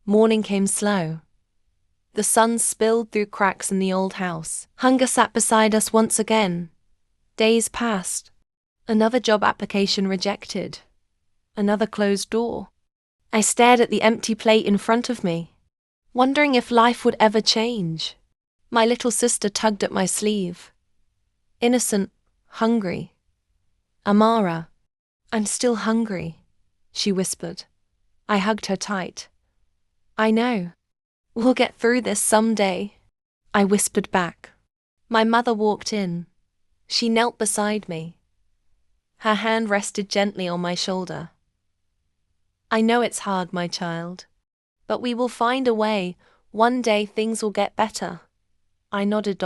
Morning came slow. The sun spilled through cracks in the old house. Hunger sat beside us once again. Days passed. Another job application rejected. Another closed door. I stared at the empty plate in front of me, wondering if life would ever change. My little sister tugged at my sleeve. Innocent, hungry. "Amara, I'm still hungry," she whispered. I hugged her tight. "I know. We'll get through this someday," I whispered back. My mother walked in. She knelt beside me. Her hand rested gently on my shoulder. "I know it's hard, my child, but we will find a way. One day things will get better." I nodded.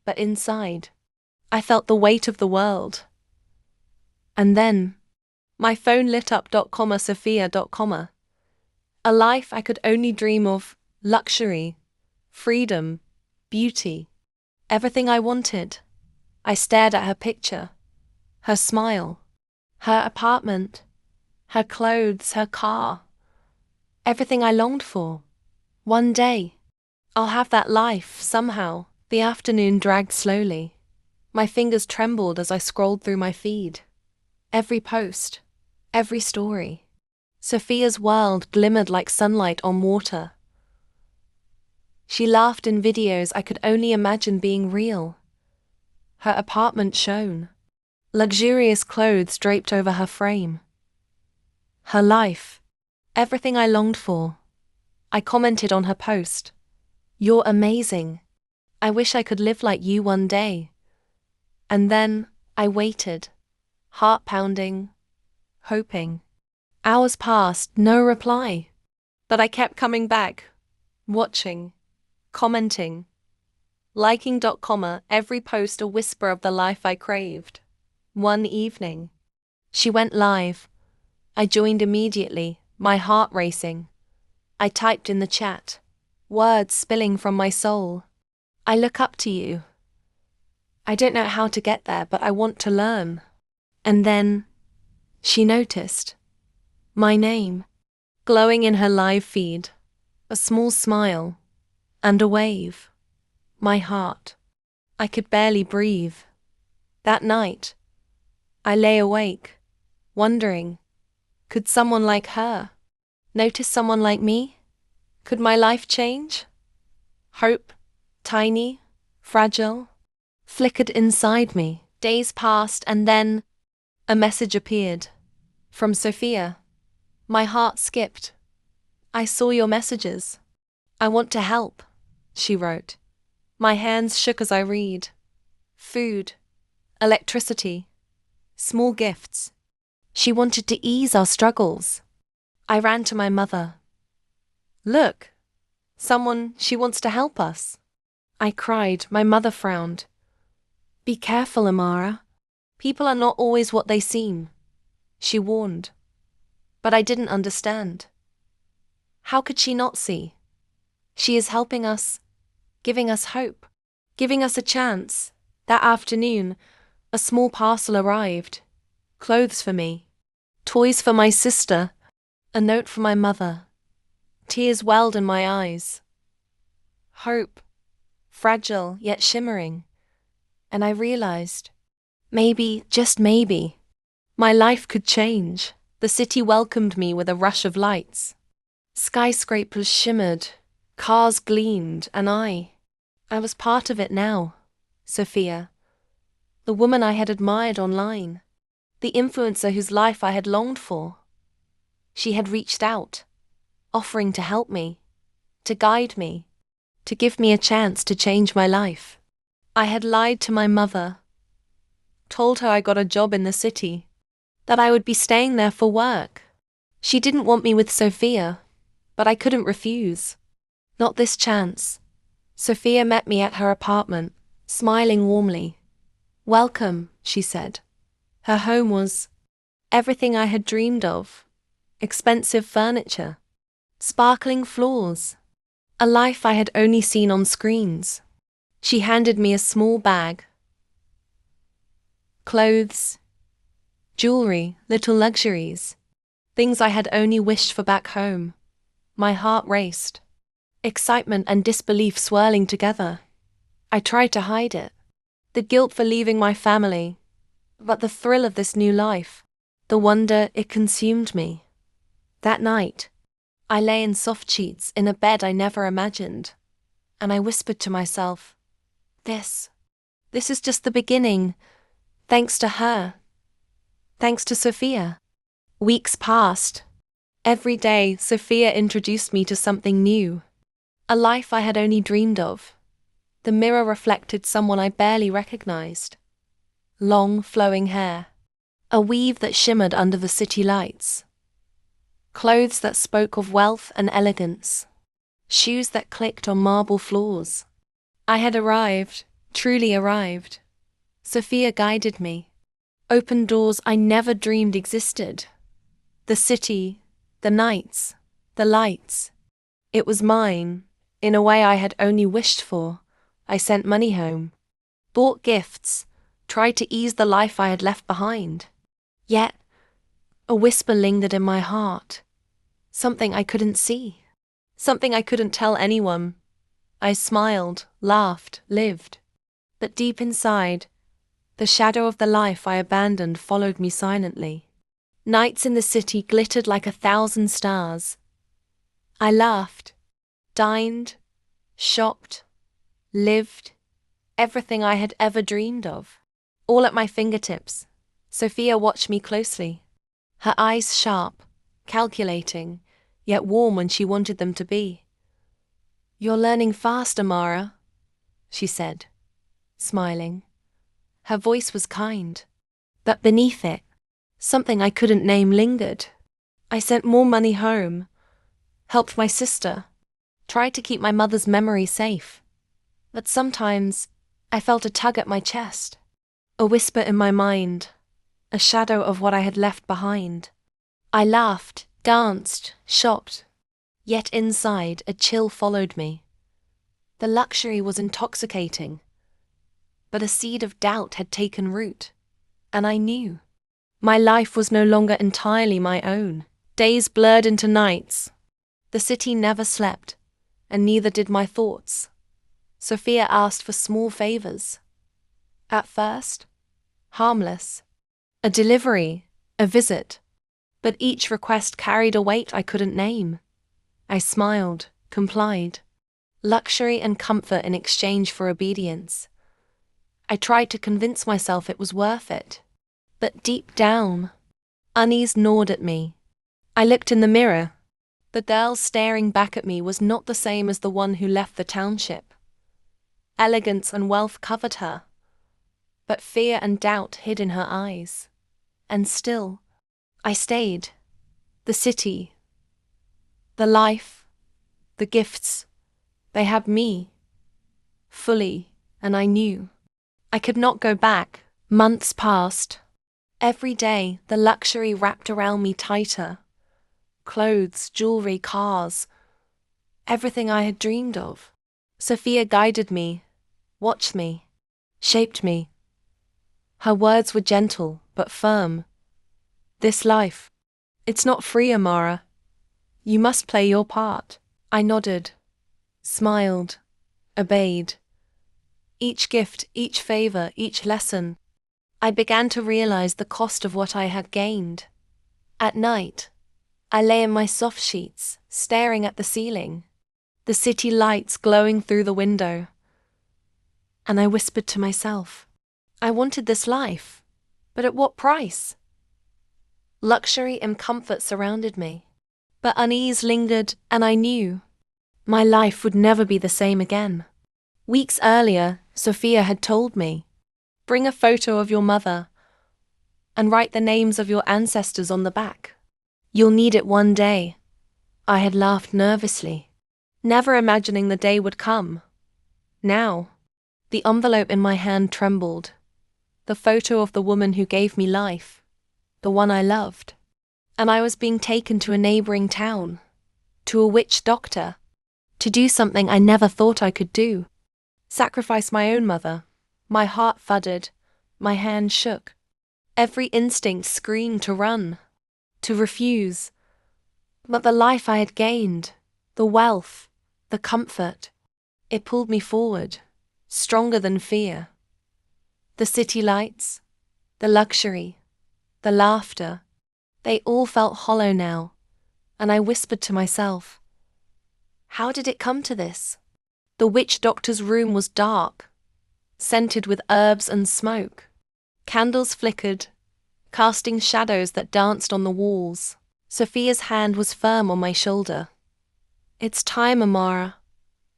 But inside, I felt the weight of the world. And then, my phone lit up. Sophia. A life I could only dream of, luxury, freedom, beauty, everything I wanted. I stared at her picture, her smile, her apartment, her clothes, her car, everything I longed for. One day, I'll have that life, somehow. The afternoon dragged slowly. My fingers trembled as I scrolled through my feed. Every post, every story. Sophia's world glimmered like sunlight on water. She laughed in videos I could only imagine being real. Her apartment shone. Luxurious clothes draped over her frame. Her life, everything I longed for. I commented on her post. "You're amazing. I wish I could live like you one day." And then I waited, heart pounding, hoping. Hours passed, no reply. But I kept coming back, watching, commenting, liking. Every post a whisper of the life I craved. One evening, she went live. I joined immediately, my heart racing. I typed in the chat, words spilling from my soul. "I look up to you. I don't know how to get there, but I want to learn." And then, she noticed. My name, glowing in her live feed, a small smile, and a wave. My heart. I could barely breathe. That night, I lay awake, wondering, could someone like her notice someone like me? Could my life change? Hope, tiny, fragile, flickered inside me. Days passed and then a message appeared. From Sophia. My heart skipped. "I saw your messages. I want to help," she wrote. My hands shook as I read. Food, electricity, small gifts. She wanted to ease our struggles. I ran to my mother. "Look, she wants to help us." I cried. My mother frowned. "Be careful, Amara. People are not always what they seem," she warned. But I didn't understand. How could she not see? She is helping us, giving us hope, giving us a chance. That afternoon, a small parcel arrived. Clothes for me, toys for my sister, a note for my mother. Tears welled in my eyes. Hope, fragile yet shimmering. And I realized, maybe, just maybe, my life could change. The city welcomed me with a rush of lights. Skyscrapers shimmered, cars gleamed, and I was part of it now. Sophia, the woman I had admired online, the influencer whose life I had longed for. She had reached out, offering to help me, to guide me, to give me a chance to change my life. I had lied to my mother, told her I got a job in the city, that I would be staying there for work. She didn't want me with Sophia, but I couldn't refuse. Not this chance. Sophia met me at her apartment, smiling warmly. "Welcome," she said. Her home was everything I had dreamed of. Expensive furniture, sparkling floors, a life I had only seen on screens. She handed me a small bag. Clothes, jewelry, little luxuries, things I had only wished for back home. My heart raced, excitement and disbelief swirling together. I tried to hide it. The guilt for leaving my family, but the thrill of this new life, the wonder it consumed me. That night, I lay in soft sheets in a bed I never imagined, and I whispered to myself, This is just the beginning, thanks to her, thanks to Sophia. Weeks passed. Every day, Sophia introduced me to something new, a life I had only dreamed of. The mirror reflected someone I barely recognized. Long, flowing hair, a weave that shimmered under the city lights, clothes that spoke of wealth and elegance, shoes that clicked on marble floors. I had arrived, truly arrived. Sophia guided me, opened doors I never dreamed existed. The city, the nights, the lights. It was mine, in a way I had only wished for. I sent money home, bought gifts, tried to ease the life I had left behind. Yet, a whisper lingered in my heart. Something I couldn't see. Something I couldn't tell anyone. I smiled, laughed, lived. But deep inside, the shadow of the life I abandoned followed me silently. Nights in the city glittered like 1,000 stars. I laughed, dined, shopped, lived, everything I had ever dreamed of. All at my fingertips. Sophia watched me closely. Her eyes sharp, calculating, yet warm when she wanted them to be. You're learning fast, Amara, she said, smiling. Her voice was kind, but beneath it, something I couldn't name lingered. I sent more money home, helped my sister, tried to keep my mother's memory safe. But sometimes I felt a tug at my chest, a whisper in my mind, a shadow of what I had left behind. I laughed, danced, shopped, yet inside a chill followed me. The luxury was intoxicating, but a seed of doubt had taken root, and I knew. My life was no longer entirely my own. Days blurred into nights. The city never slept, and neither did my thoughts. Sophia asked for small favors. At first, harmless. A delivery, a visit. But each request carried a weight I couldn't name. I smiled, complied. Luxury and comfort in exchange for obedience. I tried to convince myself it was worth it. But deep down, unease gnawed at me. I looked in the mirror. The girl staring back at me was not the same as the one who left the township. Elegance and wealth covered her, but fear and doubt hid in her eyes. And still, I stayed. The city, the life, the gifts, they had me, fully, and I knew. I could not go back. Months passed. Every day, the luxury wrapped around me tighter. Clothes, jewelry, cars, everything I had dreamed of. Sophia guided me, watched me, shaped me. Her words were gentle, but firm. This life, it's not free, Amara. You must play your part. I nodded, smiled, obeyed. Each gift, each favor, each lesson, I began to realize the cost of what I had gained. At night, I lay in my soft sheets, staring at the ceiling, the city lights glowing through the window. And I whispered to myself, I wanted this life, but at what price? Luxury and comfort surrounded me, but unease lingered, and I knew my life would never be the same again. Weeks earlier, Sophia had told me, bring a photo of your mother and write the names of your ancestors on the back. You'll need it one day. I had laughed nervously, never imagining the day would come. Now, the envelope in my hand trembled. The photo of the woman who gave me life, the one I loved. And I was being taken to a neighboring town, to a witch doctor, to do something I never thought I could do. Sacrifice my own mother. My heart thudded, my hand shook. Every instinct screamed to run, to refuse. But the life I had gained, The wealth, the comfort, it pulled me forward, stronger than fear. The city lights, the luxury, the laughter, they all felt hollow now, and I whispered to myself, how did it come to this? The witch doctor's room was dark, scented with herbs and smoke. Candles flickered, casting shadows that danced on the walls. Sophia's hand was firm on my shoulder. It's time, Amara,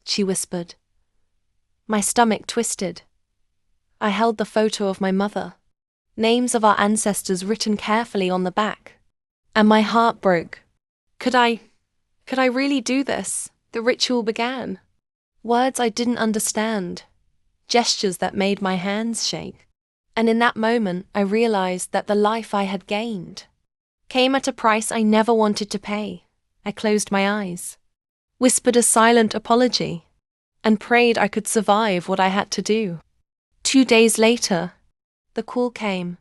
she whispered. My stomach twisted. I held the photo of my mother, names of our ancestors written carefully on the back, and my heart broke. Could I really do this? The ritual began. Words I didn't understand, gestures that made my hands shake. And in that moment, I realized that the life I had gained came at a price I never wanted to pay. I closed my eyes, whispered a silent apology, and prayed I could survive what I had to do. 2 days later, the call came.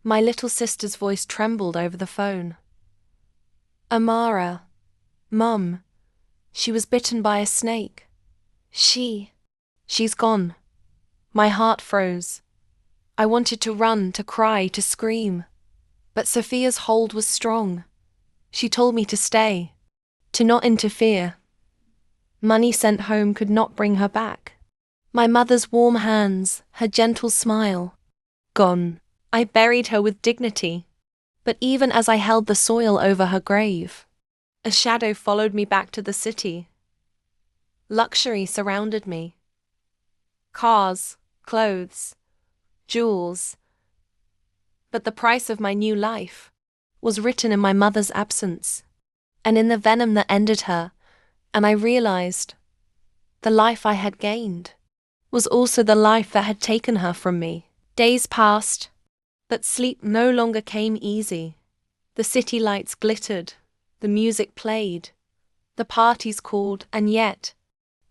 My little sister's voice trembled over the phone. Amara, Mum, she was bitten by a snake. She's gone. My heart froze. I wanted to run, to cry, to scream. But Sophia's hold was strong. She told me to stay, to not interfere. Money sent home could not bring her back. My mother's warm hands, her gentle smile, gone. I buried her with dignity. But even as I held the soil over her grave, a shadow followed me back to the city. Luxury surrounded me. Cars, clothes, jewels. But the price of my new life was written in my mother's absence, and in the venom that ended her, and I realized the life I had gained was also the life that had taken her from me. Days passed, but sleep no longer came easy. The city lights glittered, the music played, the parties called, and yet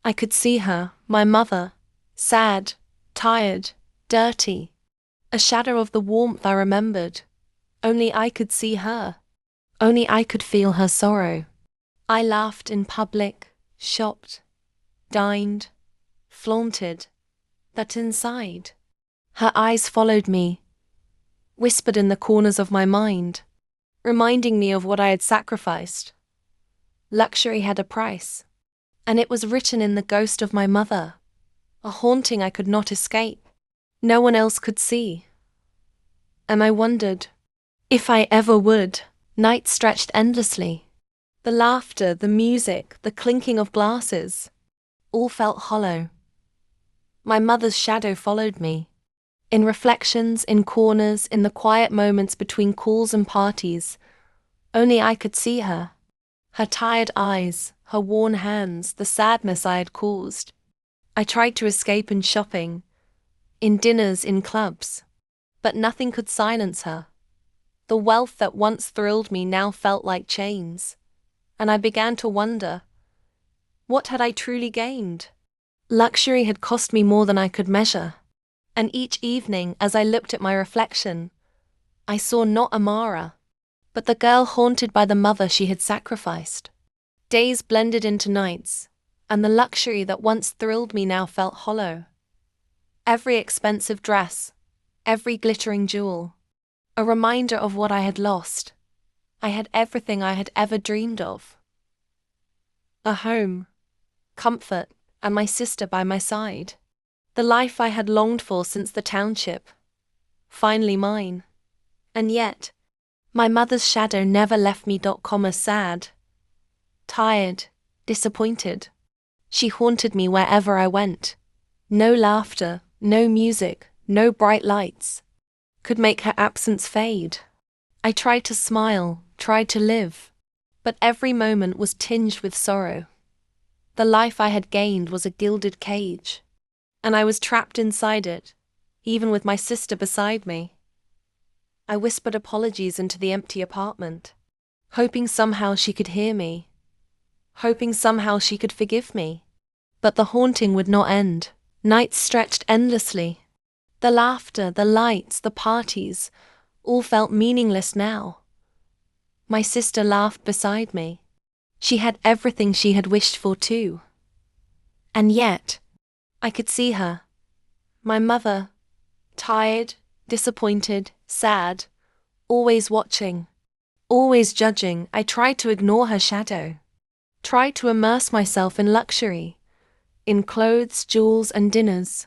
I could see her, my mother, sad, tired, dirty, a shadow of the warmth I remembered. Only I could see her. Only I could feel her sorrow. I laughed in public, shopped, dined, flaunted, but inside, her eyes followed me, whispered in the corners of my mind, reminding me of what I had sacrificed. Luxury had a price, and it was written in the ghost of my mother, a haunting I could not escape. No one else could see. And I wondered if I ever would. Nights stretched endlessly. The laughter, the music, the clinking of glasses, all felt hollow. My mother's shadow followed me. In reflections, in corners, in the quiet moments between calls and parties, only I could see her. Her tired eyes, her worn hands, the sadness I had caused. I tried to escape in shopping, in dinners, in clubs, but nothing could silence her. The wealth that once thrilled me now felt like chains, and I began to wonder, what had I truly gained? Luxury had cost me more than I could measure, and each evening as I looked at my reflection, I saw not Amara, but the girl haunted by the mother she had sacrificed. Days blended into nights, and the luxury that once thrilled me now felt hollow. Every expensive dress, every glittering jewel, a reminder of what I had lost. I had everything I had ever dreamed of. A home, comfort, and my sister by my side. The life I had longed for since the township. Finally mine. And yet, my mother's shadow never left me. Sad, tired, disappointed. She haunted me wherever I went. No laughter, no music, no bright lights could make her absence fade. I tried to smile, tried to live, but every moment was tinged with sorrow. The life I had gained was a gilded cage, and I was trapped inside it, even with my sister beside me. I whispered apologies into the empty apartment, hoping somehow she could hear me, hoping somehow she could forgive me. But the haunting would not end. Nights stretched endlessly. The laughter, the lights, the parties, all felt meaningless now. My sister laughed beside me. She had everything she had wished for too. And yet, I could see her, my mother, tired, disappointed, sad, always watching, always judging. I tried to ignore her shadow, tried to immerse myself in luxury, in clothes, jewels, and dinners.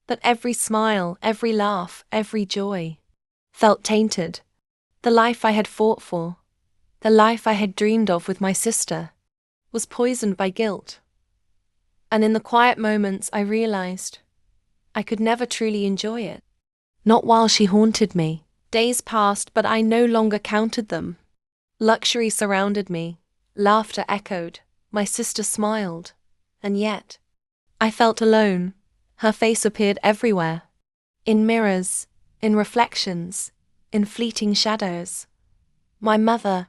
But every smile, every laugh, every joy felt tainted. The life I had fought for, the life I had dreamed of with my sister, was poisoned by guilt. And in the quiet moments I realized I could never truly enjoy it. Not while she haunted me. Days passed, but I no longer counted them. Luxury surrounded me, laughter echoed, my sister smiled, and yet I felt alone. Her face appeared everywhere, in mirrors, in reflections, in fleeting shadows. My mother,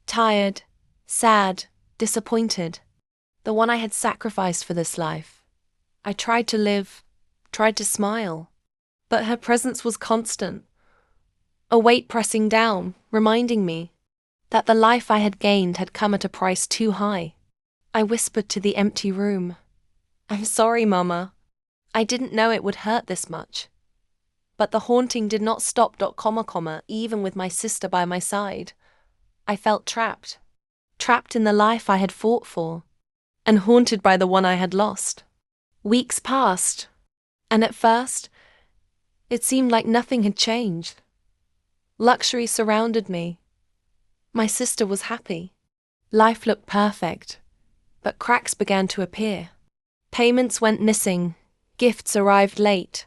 tired, sad, disappointed, the one I had sacrificed for this life. I tried to live, tried to smile, but her presence was constant, a weight pressing down, reminding me that the life I had gained had come at a price too high. I whispered to the empty room, "I'm sorry, Mama. I didn't know it would hurt this much." But the haunting did not stop. Even with my sister by my side. I felt trapped. Trapped in the life I had fought for, and haunted by the one I had lost. Weeks passed, and at first, it seemed like nothing had changed. Luxury surrounded me. My sister was happy. Life looked perfect, but cracks began to appear. Payments went missing, gifts arrived late,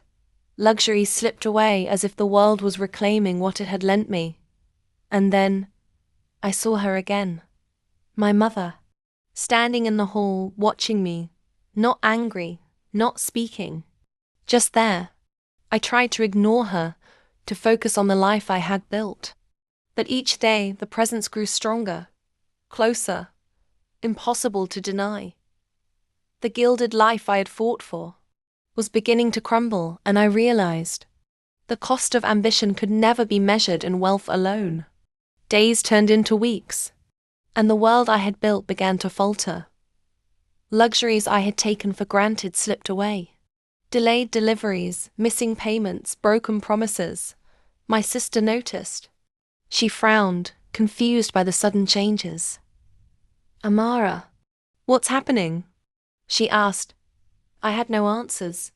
luxury slipped away as if the world was reclaiming what it had lent me. And then, I saw her again. My mother, standing in the hall, watching me, not angry, not speaking, just there. I tried to ignore her, to focus on the life I had built. But each day, the presence grew stronger, closer, impossible to deny. The gilded life I had fought for was beginning to crumble, and I realized the cost of ambition could never be measured in wealth alone. Days turned into weeks, and the world I had built began to falter. Luxuries I had taken for granted slipped away. Delayed deliveries, missing payments, broken promises. My sister noticed. She frowned, confused by the sudden changes. "Amara, what's happening?" she asked. I had no answers.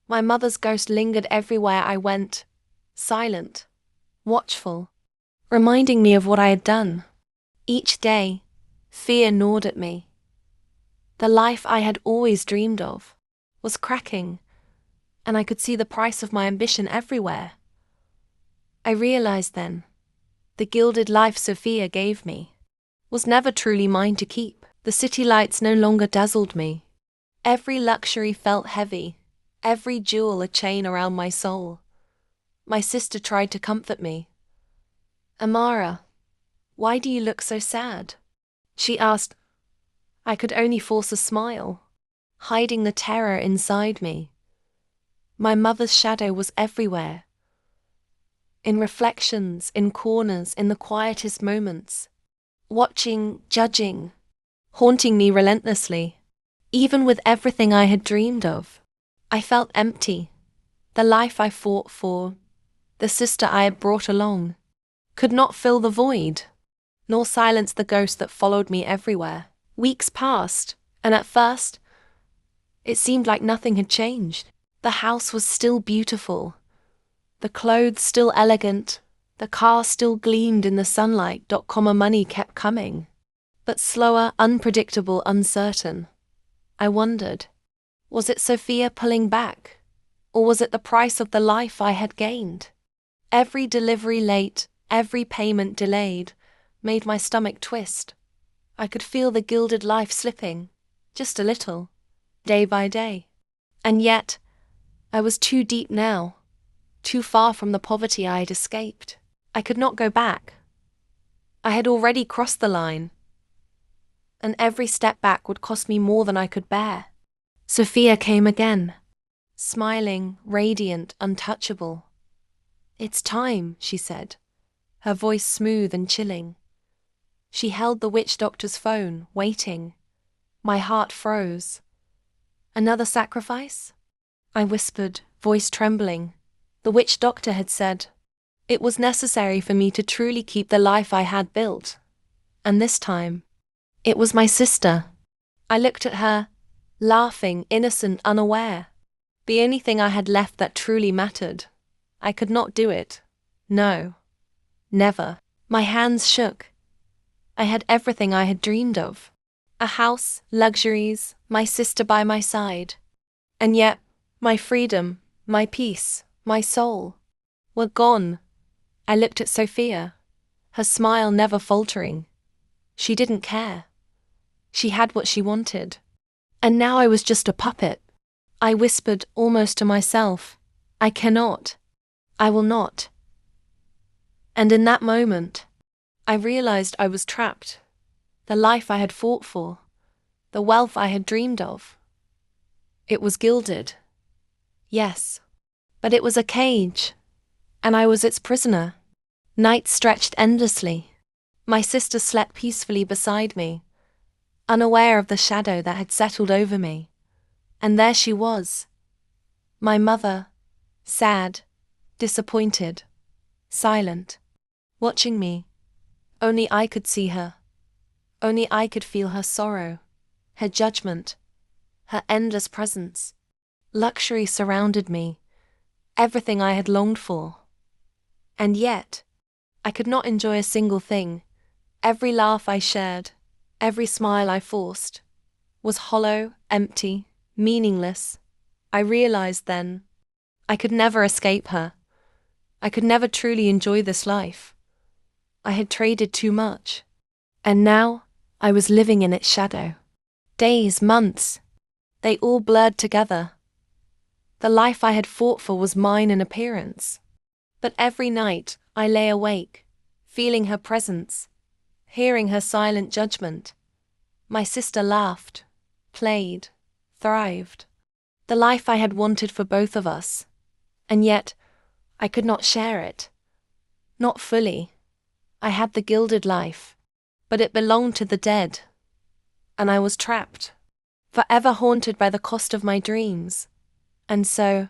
My mother's ghost lingered everywhere I went, silent, watchful, reminding me of what I had done. Each day, fear gnawed at me. The life I had always dreamed of was cracking, and I could see the price of my ambition everywhere. I realized then, the gilded life Sophia gave me was never truly mine to keep. The city lights no longer dazzled me. Every luxury felt heavy, every jewel a chain around my soul. My sister tried to comfort me. "Amara, why do you look so sad?" she asked. I could only force a smile, hiding the terror inside me. My mother's shadow was everywhere. In reflections, in corners, in the quietest moments. Watching, judging, haunting me relentlessly. Even with everything I had dreamed of, I felt empty. The life I fought for, the sister I had brought along, could not fill the void, nor silence the ghost that followed me everywhere. Weeks passed, and at first, it seemed like nothing had changed. The house was still beautiful, the clothes still elegant, the car still gleamed in the sunlight. Money kept coming, but slower, unpredictable, uncertain. I wondered, was it Sophia pulling back, or was it the price of the life I had gained? Every delivery late, every payment delayed, made my stomach twist. I could feel the gilded life slipping, just a little, day by day. And yet, I was too deep now, too far from the poverty I had escaped. I could not go back. I had already crossed the line, and every step back would cost me more than I could bear. Sophia came again, smiling, radiant, untouchable. "It's time," she said, her voice smooth and chilling. She held the witch doctor's phone, waiting. My heart froze. Another sacrifice? I whispered, voice trembling. The witch doctor had said it was necessary for me to truly keep the life I had built. And this time, it was my sister. I looked at her, laughing, innocent, unaware. The only thing I had left that truly mattered. I could not do it. No. Never. My hands shook. I had everything I had dreamed of. A house, luxuries, my sister by my side. And yet, my freedom, my peace, my soul, were gone. I looked at Sophia, her smile never faltering. She didn't care. She had what she wanted. And now I was just a puppet. I whispered almost to myself, I cannot. I will not. And in that moment, I realized I was trapped. The life I had fought for, the wealth I had dreamed of. It was gilded. Yes, but it was a cage, and I was its prisoner. Nights stretched endlessly. My sister slept peacefully beside me, unaware of the shadow that had settled over me. And there she was, my mother, sad, disappointed, silent, watching me. Only I could see her. Only I could feel her sorrow, her judgment, her endless presence. Luxury surrounded me, everything I had longed for. And yet, I could not enjoy a single thing. Every laugh I shared, every smile I forced, was hollow, empty, meaningless. I realized then, I could never escape her. I could never truly enjoy this life. I had traded too much. And now, I was living in its shadow. Days, months, they all blurred together. The life I had fought for was mine in appearance. But every night, I lay awake, feeling her presence, hearing her silent judgment. My sister laughed, played, thrived. The life I had wanted for both of us. And yet, I could not share it. Not fully. I had the gilded life, but it belonged to the dead. And I was trapped, forever haunted by the cost of my dreams. And so,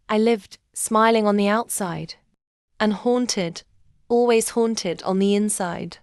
I lived, smiling on the outside, and haunted, always haunted on the inside.